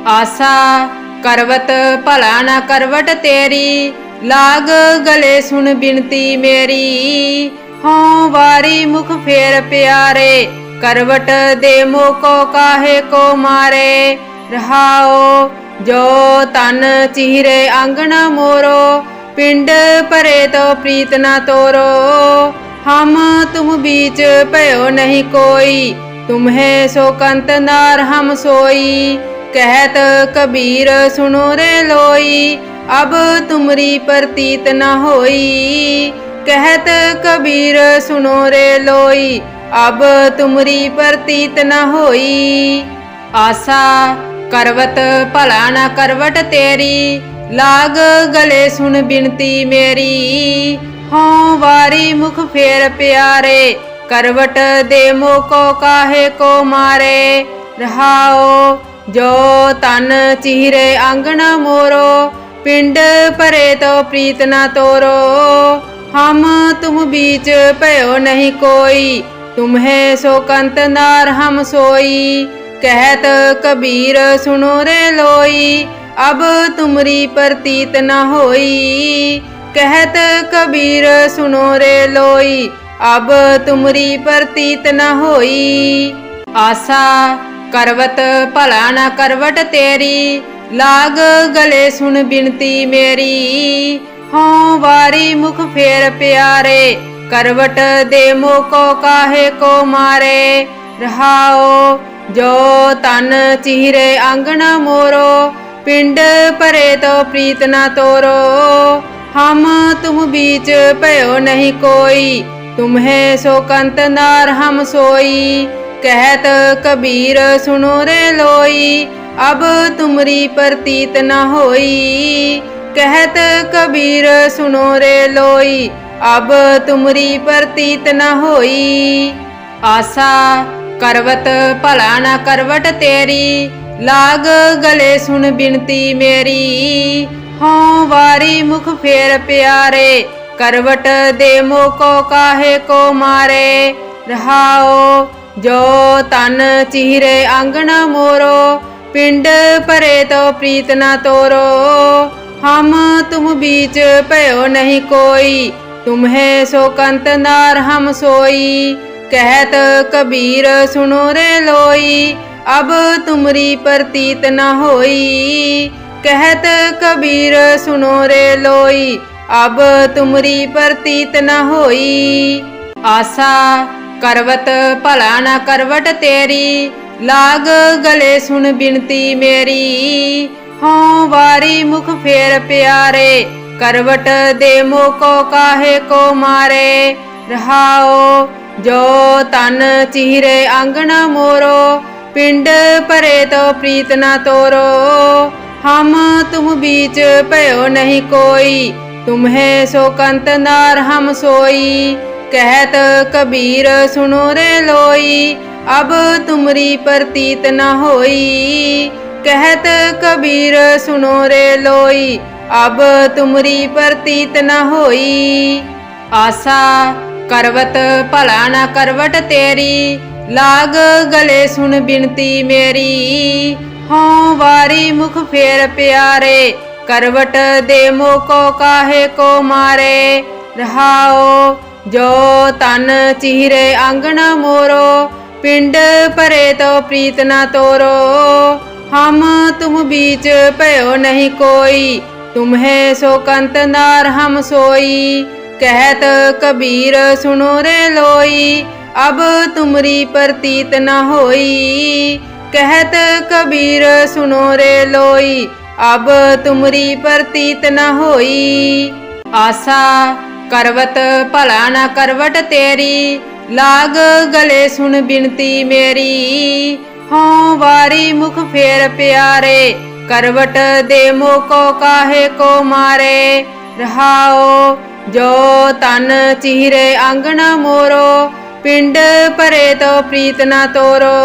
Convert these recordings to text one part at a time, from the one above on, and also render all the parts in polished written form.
आसा करवत भला न करवट तेरी, लाग गले सुन बिनती मेरी। हों वारी मुख फेर प्यारे, करवट दे मोको काहे को मारे। रहाओ जो तन चीरे अंगन मोरो, पिंड परे तो प्रीत न तोरो। हम तुम बीच भयो नहीं कोई, तुम्हें सो कंत नार हम सोई। कहत कबीर सुनो रे लोई, अब तुमरी प्रतीत न होई। कहत कबीर सुनो रे लोई, अब तुमरी प्रतीत न होई। आसा करवत भला न करवट तेरी, लाग गले सुन बिनती मेरी। हों वारी मुख फेर प्यारे, करवट दे मोको काहे को मारे। रहाओ जो तन चीरे अंगन मोरो, पिंड परे तो प्रीत न तोरो। हम तुम बीच भयो नहीं कोई, तुम्हें सो कंत नार हम सोई। कहत कबीर सुनो रे लोई, अब तुमरी प्रतीत न होई। कहत कबीर सुनो रे लोई, अब तुमरी प्रतीत न होई। आसा करवत भला न करवट तेरी, लाग गले सुन बिनती मेरी। हों वारी मुख फेर प्यारे, करवट दे मोको काहे को मारे। रहाओ जो तन चीरे अंगन मोरो, पिंड परे तो प्रीत न तोरो। हम तुम बीच भयो नहीं कोई, तुम्हें सो कंत नार हम सोई। कहत कबीर सुनो रे लोई, अब तुमरी प्रतीत न होई। कहत कबीर सुनो रे लोई, अब तुमरी प्रतीत न होई। आसा करवत भला न करवट तेरी, लाग गले सुन बिनती मेरी। हों वारी मुख फेर प्यारे, करवट दे मोको काहे को मारे। रहाओ जो तन चीरे अंगन मोरो, पिंड परे तो प्रीत न तोरो। हम तुम बीच भयो नहीं कोई, तुम्हें सो कंत नार हम सोई। कहत कबीर सुनो रे लोई, अब तुमरी प्रतीत न होई। कहत कबीर सुनो रे लोई, अब तुमरी प्रतीत न होई। आसा करवत भला न करवट तेरी, लाग गले सुन बिनती मेरी। हों वारी मुख फेर प्यारे, करवट दे मोको काहे को मारे। रहाओ जो तन चीरे अंगन मोरो, पिंड परे तो प्रीत न तोरो। हम तुम बीच भयो नहीं कोई, तुम्हें सो कंत नार हम सोई। कहत कबीर सुनो रे लोई, अब तुमरी प्रतीत न होई। कहत कबीर सुनो रे लोई, अब तुमरी प्रतीत न होई। आसा करवत भला न करवट तेरी, लाग गले सुन बिनती मेरी। हों वारी मुख फेर प्यारे, करवट दे मोको काहे को मारे। रहाओ जो तन चीरे अंगन मोरो, पिंड परे तो प्रीत न तोरो। हम तुम बीच भयो नहीं कोई, तुम्हें सो कंत नार हम सोई। कहत कबीर सुनो रे लोई, अब तुमरी प्रतीत न होई। कहत कबीर सुनो रे लोई, अब तुमरी प्रतीत न होई। आसा करवत भला न करवट तेरी, लाग गले सुन बिनती मेरी। हों वारी मुख फेर प्यारे, करवट दे मोको काहे को मारे। रहाओ जो तन चीरे अंगन मोरो, पिंड परे तो प्रीत न तोरो।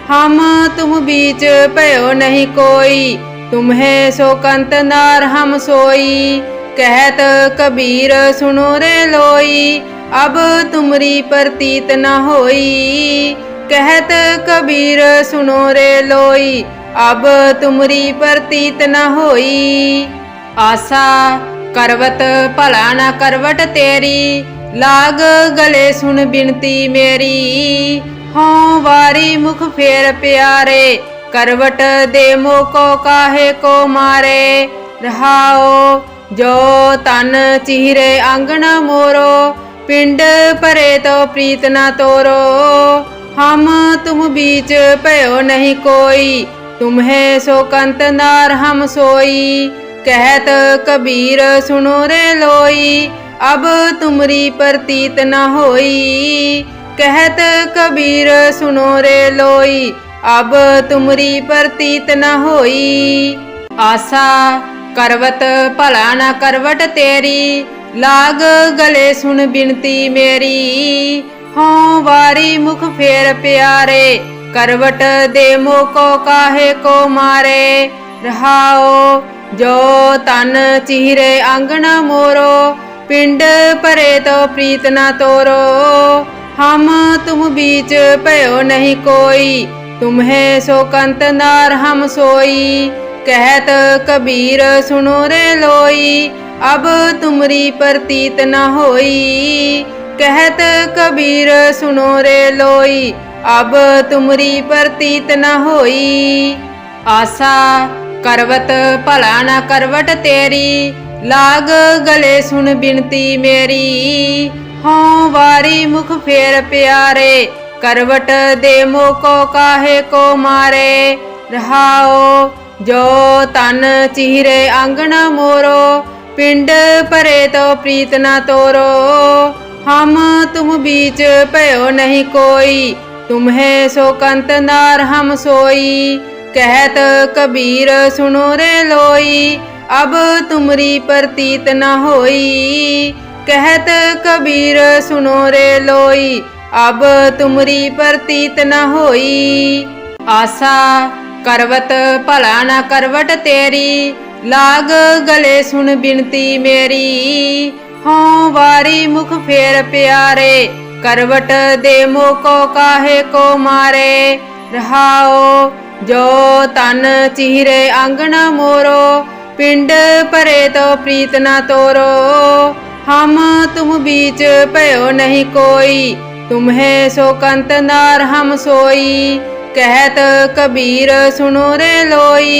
हम तुम बीच भयो नहीं कोई, तुम्हें सो कंत नार हम सोई। कहत कबीर सुनो रे लोई, अब तुमरी प्रतीत न होई। कहत कबीर सुनो रे लोई, अब तुमरी प्रतीत न होई। आशा करवत भला न करवट तेरी, लाग गले सुन बिनती मेरी। हों वारी मुख फेर प्यारे, करवट दे मोको काहे को मारे। रहाओ जो तन चीरे आंगन मोरो, पिंड परे तो प्रीत न तोरो। हम तुम बीच भयो नहीं कोई, तुम्हें सो कंत नार हम सोई। कहत कबीर सुनो रे लोई, अब तुमरी प्रतीत न होई। कहत कबीर सुनो रे लोई, अब तुमरी प्रतीत न होई। आशा करवत भला न करवट तेरी, लाग गले सुन बिनती मेरी। हों वारी मुख फेर प्यारे, करवट दे मोको काहे को मारे। रहाओ जो तन चीरे आंगन मोरो, पिंड परे तो प्रीत न तोरो। हम तुम बीच भयो नहीं कोई, तुम्हें सो कंत नार हम सोई। कहत कबीर सुनो रे लोई, अब तुमरी प्रतीत न होई। कहत कबीर सुनो रे लोई, अब तुमरी प्रतीत न होई। आशा करवत भला न करवट तेरी, लाग गले सुन बिनती मेरी। हों वारी मुख फेर प्यारे, करवट दे मोको काहे को मारे। रहाओ जो तन चीरे आंगन मोरो, पिंड परे तो प्रीत न तोरो। हम तुम बीच भयो नहीं कोई, तुम्हें सो कंत नार हम सोई। कहत कबीर सुनो रे लोई, अब तुमरी प्रतीत न होई। कहत कबीर सुनो रे लोई, अब तुमरी प्रतीत न होई। आशा करवत भला न करवट तेरी, लाग गले सुन बिनती मेरी। हों वारी मुख फेर प्यारे, करवट दे मोको काहे को मारे। रहाओ जो तन चीरे आंगन मोरो, पिंड परे तो प्रीत न तोरो। हम तुम बीच भयो नहीं कोई, तुम्हें सो कंत नार हम सोई। कहत कबीर सुनो रे लोई,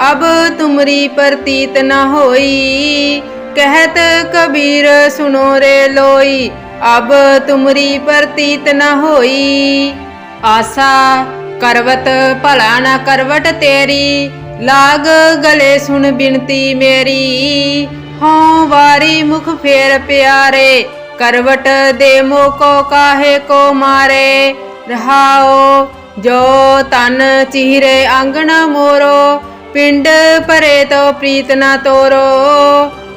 अब तुमरी प्रतीत न होई। कहत कबीर सुनो रे लोई, अब तुमरी प्रतीत न होई। आशा करवत भला न करवट तेरी, लाग गले सुन बिनती मेरी। हों वारी मुख फेर प्यारे, करवट दे मोको काहे को मारे। रहाओ जो तन चीरे आंगन मोरो, पिंड परे तो प्रीत न तोरो।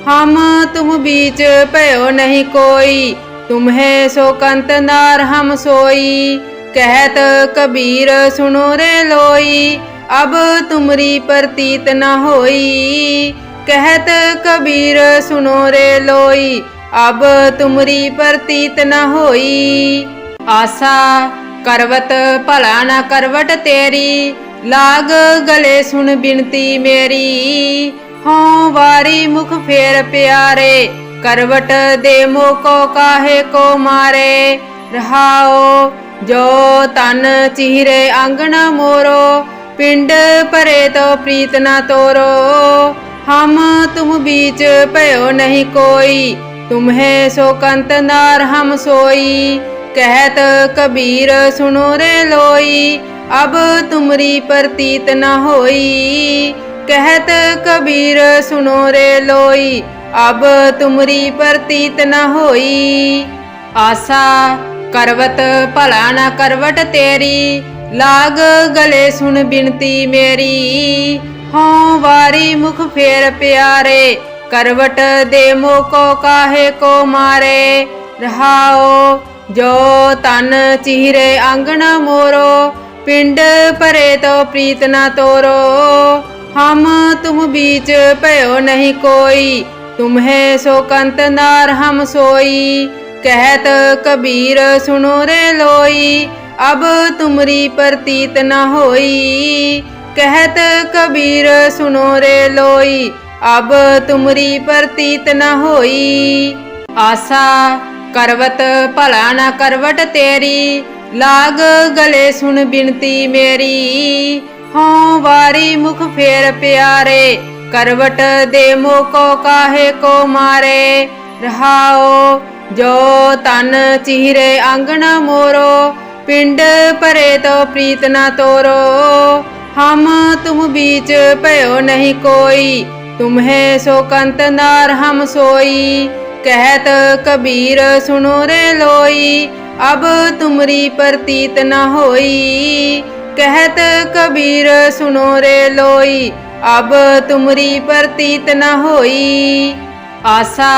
हम तुम बीच भयो नहीं कोई, तुम्हें सो कंत नार हम सोई। कहत कबीर सुनो रे लोई, अब तुमरी प्रतीत न होई। कहत कबीर सुनो रे लोई, अब तुमरी प्रतीत न होई। आशा करवत भला न करवट तेरी, लाग गले सुन बिनती मेरी। हों वारी मुख फेर प्यारे, करवट दे मोको काहे को मारे। रहाओ जो तन चीरे आंगन मोरो, पिंड परे तो प्रीत न तोरो। हम तुम बीच भयो नहीं कोई, तुम्हें सो कंत नार हम सोई। कहत कबीर सुनो रे लोई, अब तुमरी प्रतीत न होई। कहत कबीर सुनो रे लोई, अब तुमरी प्रतीत न होई। आशा करवत भला न करवट तेरी, लाग गले सुन बिनती मेरी। हों वारी मुख फेर प्यारे, करवट दे मोको काहे को मारे। रहाओ जो तन चीरे आंगन मोरो, पिंड परे तो प्रीत न तोरो। हम तुम बीच भयो नहीं कोई, तुम्हें सो कंत नार हम सोई। कहत कबीर सुनो रे लोई, अब तुमरी प्रतीत न होई। कहत कबीर सुनो रे लोई, अब तुमरी प्रतीत न होई। आसा करवत भला न करवट तेरी, लाग गले सुन बिनती मेरी। हों वारी मुख फेर प्यारे, करवट दे मोको काहे को मारे। रहाओ जो तन चीरे आंगन मोरो, पिंड परे तो प्रीत न तोरो। हम तुम बीच भयो नहीं कोई, तुम्हें सो कंत नार हम सोई। कहत कबीर सुनो रे लोई, अब तुमरी प्रतीत न होई। कहत कबीर सुनो रे लोई, अब तुमरी प्रतीत न होई। आसा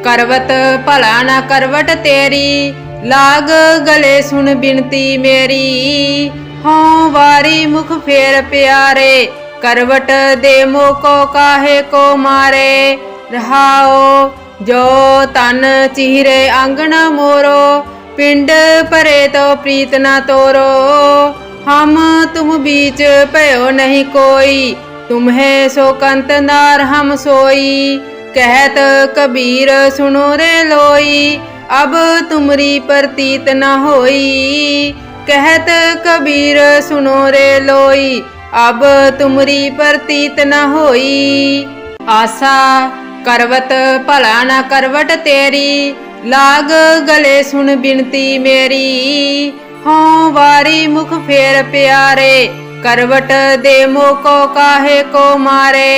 करवत भला न करवट तेरी, लाग गले सुन बिनती मेरी। हों वारी मुख फेर प्यारे, करवट दे मोको काहे को मारे। रहाओ जो तन चीरे आंगन मोरो, पिंड परे तो प्रीत न तोरो। हम तुम बीच भयो नहीं कोई, तुम्हें सो कंत नार हम सोई। कहत कबीर सुनो रे लोई, अब तुमरी प्रतीत न होई। कहत कबीर सुनो रे लोई, अब तुमरी प्रतीत न होई। आसा करवत भला न करवट तेरी, लाग गले सुन बिनती मेरी। हों वारी मुख फेर प्यारे, करवट दे मोको काहे को मारे।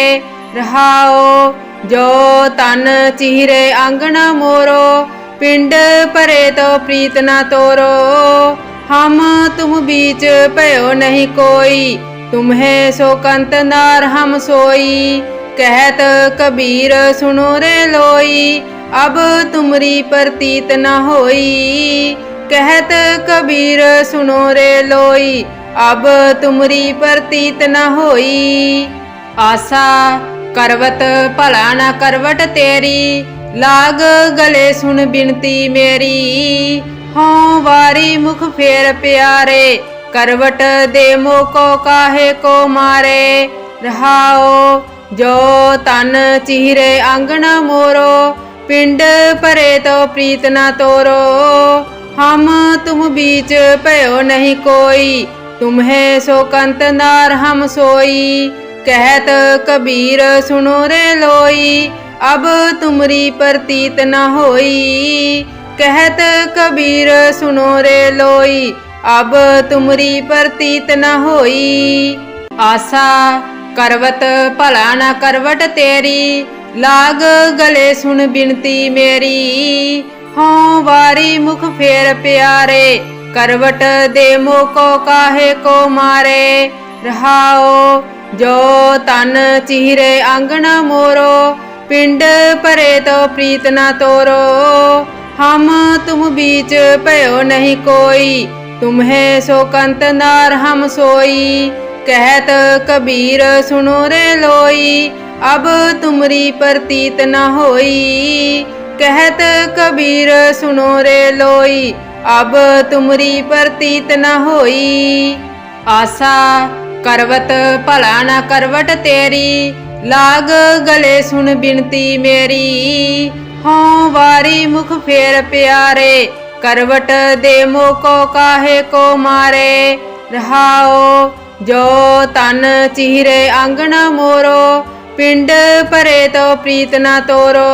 रहाओ जो तन चीरे आंगन मोरो, पिंड परे तो प्रीत न तोरो। हम तुम बीच भयो नहीं कोई, तुम्हें सो कंत नार हम सोई। कहत कबीर सुनो रे लोई, अब तुमरी प्रतीत न होई। कहत कबीर सुनो रे लोई, अब तुमरी प्रतीत न होई। आसा करवत भला न करवट तेरी, लाग गले सुन बिनती मेरी। हों वारी मुख फेर प्यारे, करवट दे मोको काहे को मारे। रहाओ जो तन चीरे आंगन मोरो, पिंड परे तो प्रीत न तोरो। हम तुम बीच भयो नहीं कोई, तुम्हें सो कंत नार हम सोई। कहत कबीर सुनो रे लोई, अब तुमरी प्रतीत न होई। कहत कबीर सुनो रे लोई, अब तुमरी प्रतीत न होई। आसा करवत भला न करवट तेरी, लाग गले सुन बिनती मेरी। हों वारी मुख फेर प्यारे, करवट दे मोको काहे को मारे। रहाओ जो तन चीरे आंगन मोरो, पिंड परे तो प्रीत न तोरो। हम तुम बीच भयो नहीं कोई, तुम्हें सो कंत नार हम सोई। कहत कबीर सुनो रे लोई, अब तुमरी प्रतीत न होई। कहत कबीर सुनो रे लोई, अब तुमरी प्रतीत न होई। आसा करवत भला न करवट तेरी, लाग गले सुन बिनती मेरी। हों वारी मुख फेर प्यारे, करवट दे मोको काहे को मारे। रहाओ जो तन चीरे आंगन मोरो, पिंड परे तो प्रीत न तोरो।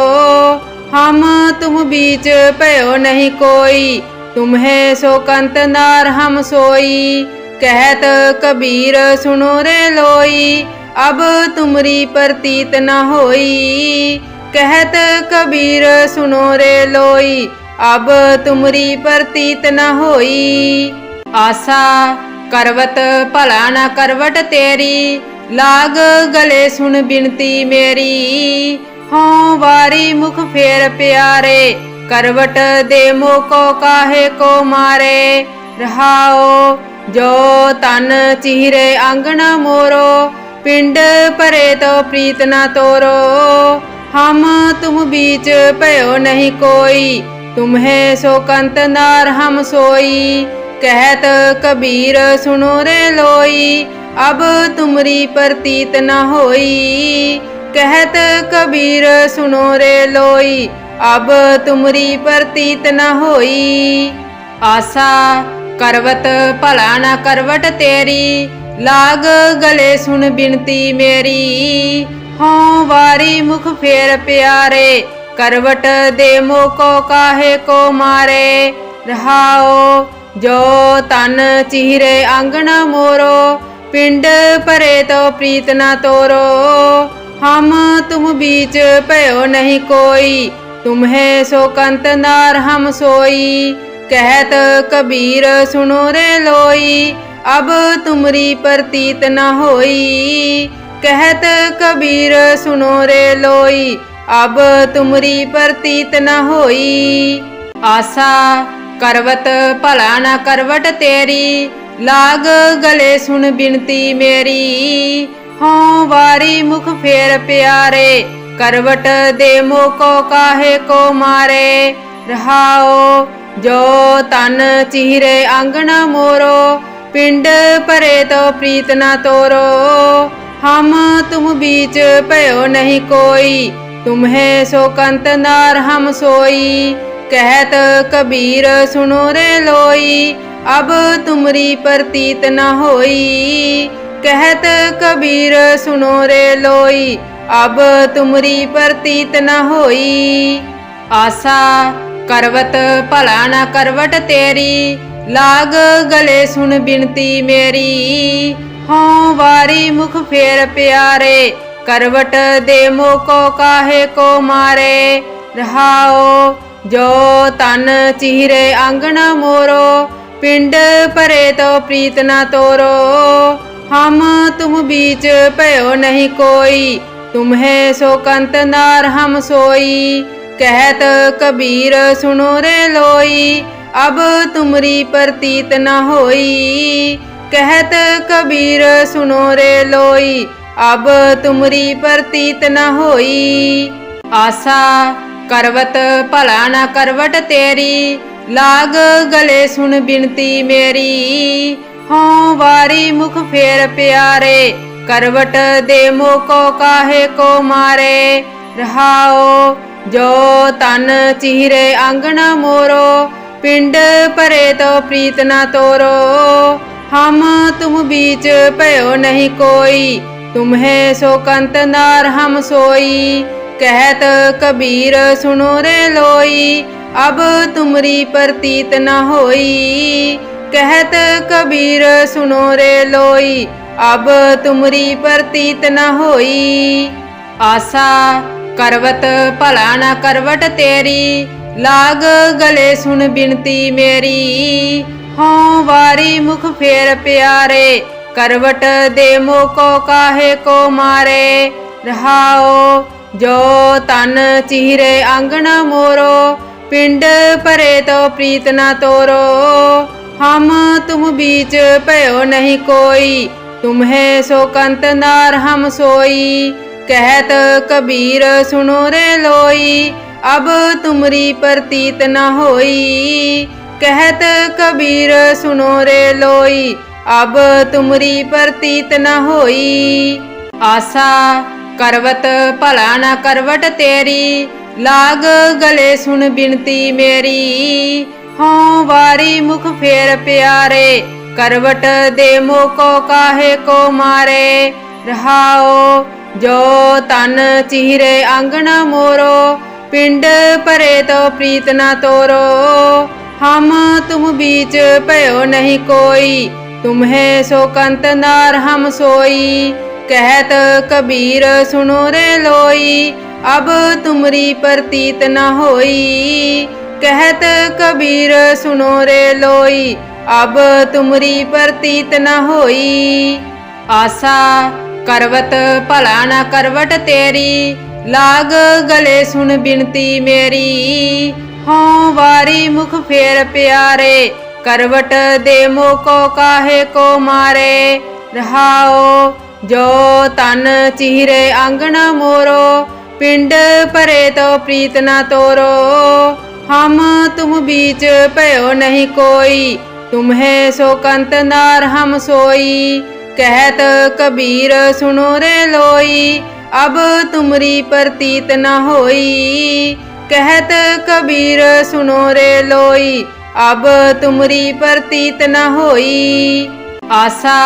हम तुम बीच भयो नहीं कोई, तुम्हें सो कंत नार हम सोई। कहत कबीर सुनो रे लोई, अब तुमरी प्रतीत न होई। कहत कबीर सुनो रे लोई, अब तुमरी प्रतीत न होई। आसा करवत भला न करवट तेरी, लाग गले सुन बिनती मेरी। हों वारी मुख फेर प्यारे, करवट दे मोको काहे को मारे। रहाओ जो तन चीरे आंगन मोरो, पिंड परे तो प्रीत न तोरो। हम तुम बीच भयो नहीं कोई, तुम्हें सो कंत नार हम सोई। कहत कबीर सुनो रे लोई, अब तुमरी प्रतीत न होई। कहत कबीर सुनो रे लोई, अब तुमरी प्रतीत न होई। आशा करवत भला न करवट तेरी, लाग गले सुन बिनती मेरी। हों वारी मुख फेर प्यारे, करवट दे मोको काहे को मारे। रहाओ जो तन चीरे आंगन मोरो, पिंड परे तो प्रीत न तोरो। हम तुम बीच भयो नहीं कोई, तुम्हें सो कंत नार हम सोई। कहत कबीर सुनो रे लोई, अब तुमरी प्रतीत न होई। कहत कबीर सुनो रे लोई, अब तुमरी प्रतीत न होई। आशा करवत भला न करवट तेरी, लाग गले सुन बिनती मेरी। हों वारी मुख फेर प्यारे, करवट दे मोको काहे को मारे। रहाओ जो तन चीरे आंगन मोरो, पिंड परे तो प्रीत न तोरो। हम तुम बीच भयो नहीं कोई, तुम्हें सो कंत नार हम सोई। कहत कबीर सुनो रे लोई, अब तुमरी प्रतीत न होई। कहत कबीर सुनो रे लोई, अब तुमरी प्रतीत न होई। आशा करवत भला न करवट तेरी, लाग गले सुन बिनती मेरी। हों वारी मुख फेर प्यारे, करवट दे मोको काहे को मारे। रहाओ जो तन चीरे आंगन मोरो, पिंड परे तो प्रीत न तोरो। हम तुम बीच भयो नहीं कोई, तुम्हें सो कंत नार हम सोई। कहत कबीर सुनो रे लोई, अब तुमरी प्रतीत न होई। कहत कबीर सुनो रे लोई, अब तुमरी प्रतीत न होई। आशा करवत भला न करवट तेरी, लाग गले सुन बिनती मेरी। हों वारी मुख फेर प्यारे, करवट दे मोको काहे को मारे। रहाओ जो तन चीरे आंगन मोरो, पिंड परे तो प्रीत न तोरो। हम तुम बीच भयो नहीं कोई, तुम्हें सो कंत नार हम सोई। कहत कबीर सुनो रे लोई, अब तुमरी प्रतीत न होई। कहत कबीर सुनो रे लोई, अब तुमरी प्रतीत न होई। आशा करवत भला न करवट तेरी, लाग गले सुन बिनती मेरी। हों वारी मुख फेर प्यारे, करवट दे मोको काहे को मारे। रहाओ जो तन चीरे आंगन मोरो, पिंड परे तो प्रीत न तोरो। हम तुम बीच भयो नहीं कोई, तुम्हें सो कंत नार हम सोई। कहत कबीर सुनो रे लोई, अब तुमरी प्रतीत न होई। कहत कबीर सुनो रे लोई, अब तुमरी प्रतीत न होई। आशा करवत भला न करवट तेरी, लाग गले सुन बिनती मेरी। हों वारी मुख फेर प्यारे, करवट दे मोको काहे को मारे। रहाओ जो तन चीरे आंगन मोरो, पिंड परे तो प्रीत न तोरो। हम तुम बीच भयो नहीं कोई, तुम्हें सो कंत नार हम सोई। कहत कबीर सुनो रे लोई, अब तुमरी प्रतीत न होई। कहत कबीर सुनो रे लोई, अब तुमरी प्रतीत न होई। आशा करवत भला न करवट तेरी, लाग गले सुन बिनती मेरी। हों वारी मुख फेर प्यारे, करवट दे मोको काहे को मारे। रहाओ जो तन चीरे आंगन मोरो, पिंड परे तो प्रीत न तोरो। हम तुम बीच भयो नहीं कोई, तुम्हें सो कंत नार हम सोई। कहत कबीर सुनो रे लोई, अब तुमरी प्रतीत न होई। कहत कबीर सुनो रे लोई, अब तुमरी प्रतीत न होई। आसा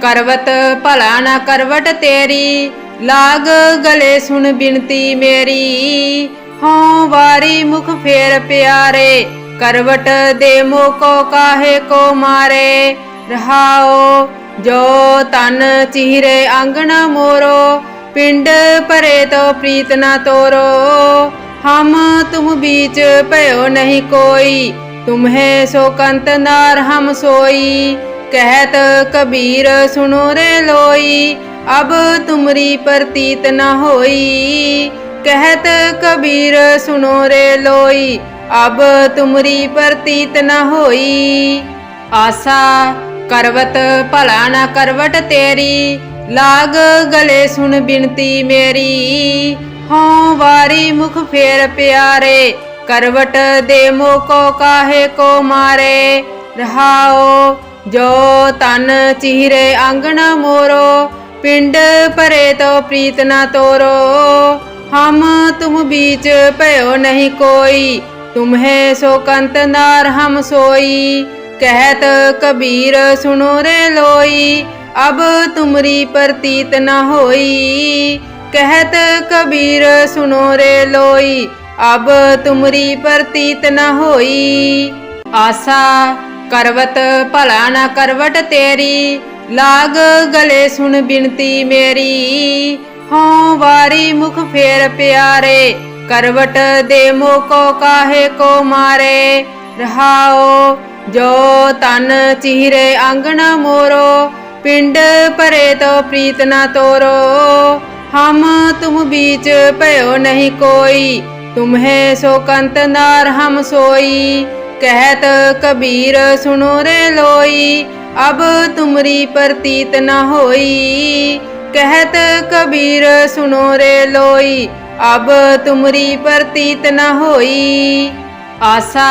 करवत भला न करवट तेरी, लाग गले सुन बिनती मेरी। हों वारी मुख फेर प्यारे, करवट दे मोको काहे को मारे। रहाओ जो तन चीरे आंगन मोरो, पिंड परे तो प्रीत न तोरो। हम तुम बीच भयो नहीं कोई, तुम्हें सो कंत नार हम सोई। कहत कबीर सुनो रे लोई, अब तुमरी प्रतीत न होई। कहत कबीर सुनो रे लोई, अब तुमरी प्रतीत न होई। आसा करवत भला न करवट तेरी, लाग गले सुन बिनती मेरी। हों वारी मुख फेर प्यारे, करवट दे मोको काहे को मारे। रहाओ जो तन चीरे आंगन मोरो, पिंड परे तो प्रीत न तोरो। हम तुम बीच भयो नहीं कोई, तुम्हें सो कंत नार हम सोई। कहत कबीर सुनो रे लोई, अब तुमरी प्रतीत न होई। कहत कबीर सुनो रे लोई, अब तुमरी प्रतीत न होई। आसा करवत भला न करवट तेरी, लाग गले सुन बिनती मेरी। हों वारी मुख फेर प्यारे, करवट दे मोको काहे को मारे। रहाओ जो तन चीरे आंगन मोरो, पिंड परे तो प्रीत न तोरो। हम तुम बीच भयो नहीं कोई, तुम्हें सो कंत नार हम सोई। कहत कबीर सुनो रे लोई, अब तुमरी प्रतीत न होई। कहत कबीर सुनो रे लोई, अब तुमरी प्रतीत न होई। आसा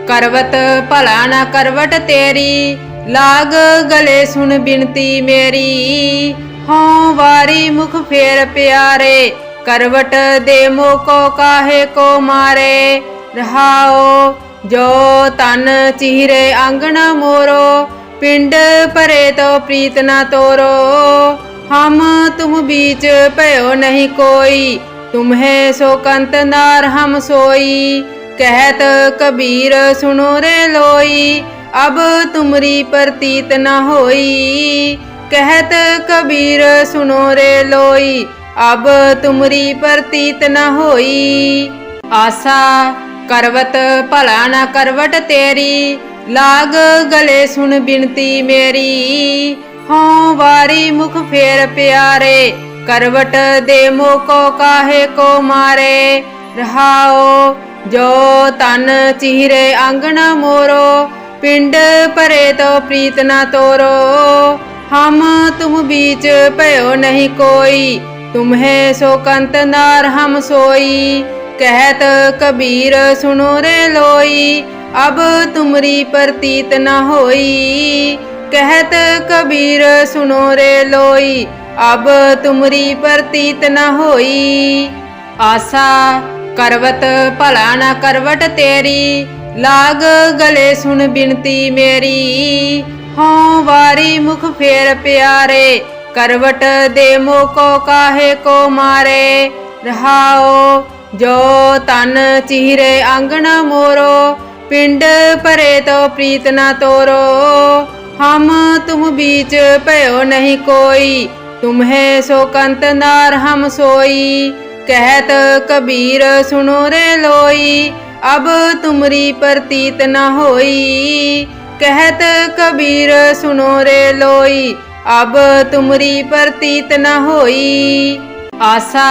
करवत भला न करवट तेरी, लाग गले सुन बिनती मेरी। हों वारी मुख फेर प्यारे, करवट दे मोको काहे को मारे। रहाओ जो तन चीरे आंगन मोरो, पिंड परे तो प्रीत न तोरो। हम तुम बीच भयो नहीं कोई, तुम्हें सो कंत नार हम सोई। कहत कबीर सुनो रे लोई, अब तुमरी प्रतीत न होई। कहत कबीर सुनो रे लोई, अब तुमरी प्रतीत न होई। आसा करवत भला न करवट तेरी, लाग गले सुन बिनती मेरी। हों वारी मुख फेर प्यारे, करवट दे मोको काहे को मारे। रहाओ जो तन चीरे आंगन मोरो, पिंड परे तो प्रीत न तोरो। हम तुम बीच भयो नहीं कोई, तुम्हें सो कंत नार हम सोई। कहत कबीर सुनो रे लोई, अब तुमरी प्रतीत न होई। कहत कबीर सुनो रे लोई, अब तुमरी प्रतीत न होई। आसा करवत भला न करवट तेरी, लाग गले सुन बिनती मेरी। हों वारी मुख फेर प्यारे, करवट दे मोको काहे को मारे। रहाओ जो तन चीरे आंगन मोरो, पिंड परे तो प्रीत न तोरो। हम तुम बीच भयो नहीं कोई, तुम्हें सो कंत नार हम सोई। कहत कबीर सुनो रे लोई, अब तुमरी प्रतीत न होई। कहत कबीर सुनो रे लोई, अब तुमरी प्रतीत न होई। आसा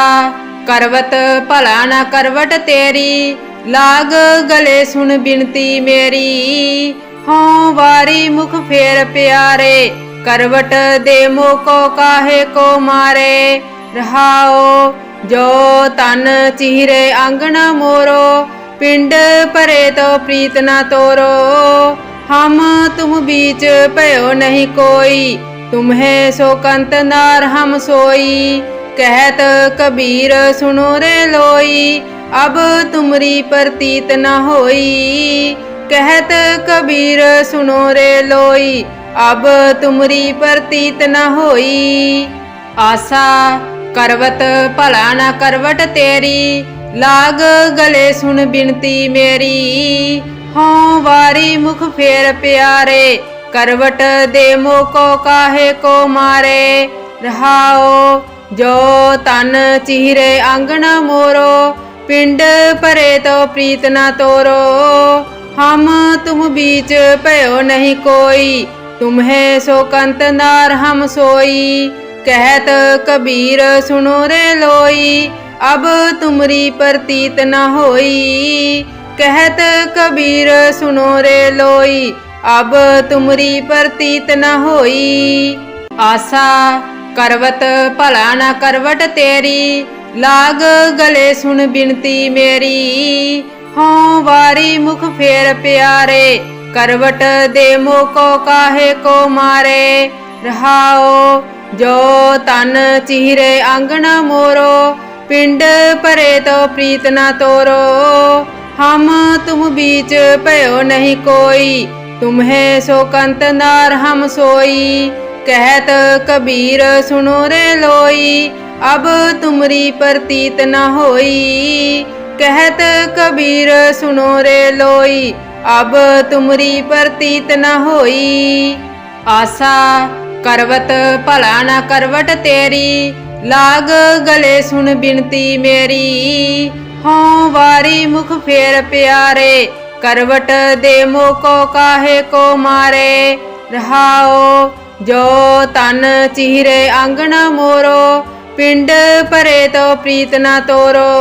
करवत भला न करवट तेरी, लाग गले सुन बिनती मेरी। हों वारी मुख फेर प्यारे, करवट दे मोको काहे को मारे। रहाओ जो तन चीरे आंगन मोरो, पिंड परे तो प्रीत न तोरो। हम तुम बीच भयो नहीं कोई, तुम्हें सो कंत नार हम सोई। कहत कबीर सुनो रे लोई, अब तुमरी प्रतीत न होई। कहत कबीर सुनो रे लोई, अब तुमरी प्रतीत न होई। आशा करवत भला न करवट तेरी, लाग गले सुन बिनती मेरी। हों वारी मुख फेर प्यारे, करवट दे मोको काहे को मारे। रहाओ जो तन चीरे आंगन मोरो, पिंड परे तो प्रीत न तोरो। हम तुम बीच भयो नहीं कोई, तुम्हें सो कंत नार हम सोई। कहत कबीर सुनो रे लोई, अब तुमरी प्रतीत न होई। कहत कबीर सुनो रे लोई, अब तुमरी प्रतीत न होई। आशा करवत भला न करवट तेरी, लाग गले सुन बिनती मेरी। हों वारी मुख फेर प्यारे, करवट दे मोको काहे को मारे। रहाओ जो तन चीरे आंगन मोरो, पिंड परे तो प्रीत न तोरो। हम तुम बीच भयो नहीं कोई, तुम्हें सो कंत नार हम सोई। कहत कबीर सुनो रे लोई, अब तुमरी प्रतीत न होई। कहत कबीर सुनो रे लोई, अब तुमरी प्रतीत न होई। आशा करवत भला न करवट तेरी, लाग गले सुन बिनती मेरी। हों वारी मुख फेर प्यारे, करवट दे मोको काहे को मारे। रहाओ जो तन चीरे आंगन मोरो, पिंड परे तो प्रीत न तोरो।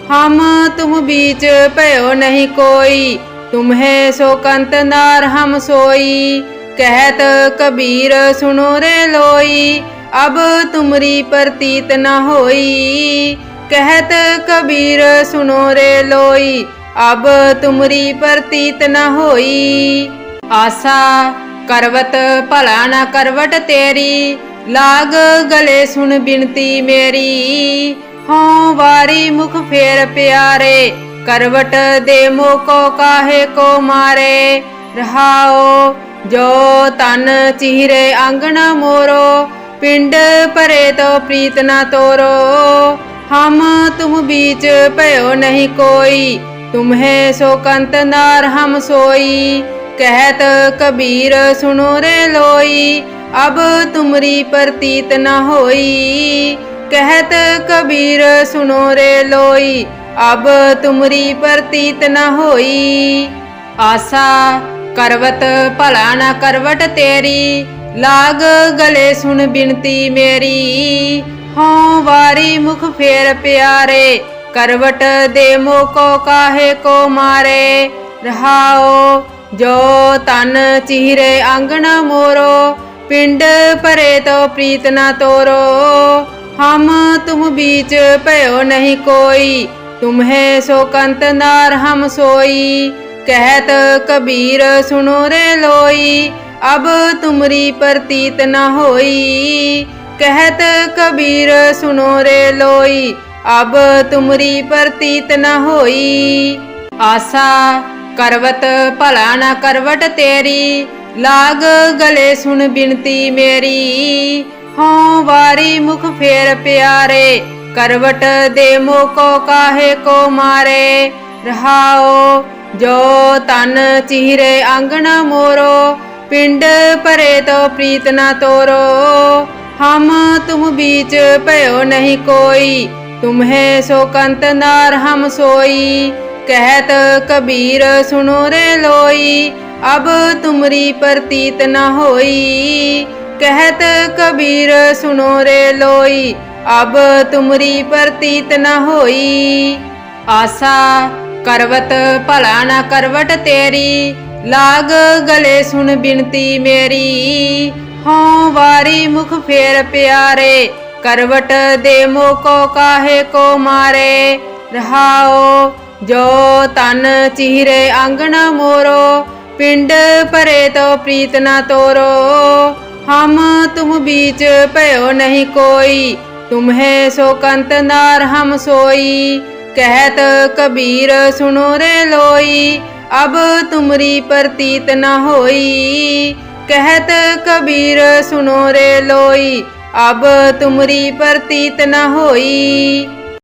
हम तुम बीच भयो नहीं कोई, तुम्हें सो कंत नार हम सोई। कहत कबीर सुनो रे लोई, अब तुमरी प्रतीत न होई। कहत कबीर सुनो रे लोई, अब तुमरी प्रतीत न होई। आशा करवत भला न करवट तेरी, लाग गले सुन बिनती मेरी। हों वारी मुख फेर प्यारे, करवट दे मोको काहे को मारे। रहाओ जो तन चीरे आंगन मोरो, पिंड परे तो प्रीत न तोरो। हम तुम बीच भयो नहीं कोई, तुम्हें सो कंत नार हम सोई। कहत कबीर सुनो रे लोई, अब तुमरी प्रतीत न होई। कहत कबीर सुनो रे लोई, अब तुमरी प्रतीत न होई। आशा करवत भला न करवट तेरी, लाग गले सुन बिनती मेरी। हों वारी मुख फेर प्यारे, करवट दे मोको काहे को मारे। रहाओ जो तन चीरे आंगन मोरो, पिंड परे तो प्रीत न तोरो। हम तुम बीच भयो नहीं कोई, तुम्हें सो कंत नार हम सोई। कहत कबीर सुनो रे लोई, अब तुमरी प्रतीत न होई। कहत कबीर सुनो रे लोई, अब तुमरी प्रतीत न होई। आशा करवत भला न करवट तेरी, लाग गले सुन बिनती मेरी। हों वारी मुख फेर प्यारे, करवट दे मोको काहे को मारे। रहाओ जो तन चीरे आंगन मोरो, पिंड परे तो प्रीत न तोरो। हम तुम बीच भयो नहीं कोई, तुम्हें सो कंत नार हम सोई। कहत कबीर सुनो रे लोई, अब तुमरी प्रतीत न होई। कहत कबीर सुनो रे लोई, अब तुमरी प्रतीत न होई। आशा करवत भला न करवट तेरी, लाग गले सुन बिनती मेरी। हों वारी मुख फेर प्यारे, करवट दे मोको काहे को मारे। रहाओ जो तन चीरे आंगन मोरो, पिंड परे तो प्रीत न तोरो। हम तुम बीच भयो नहीं कोई, तुम्हें सो कंत नार हम सोई। कहत कबीर सुनो रे लोई, अब तुमरी प्रतीत न होई। कहत कबीर सुनो रे लोई, अब तुमरी प्रतीत न होई।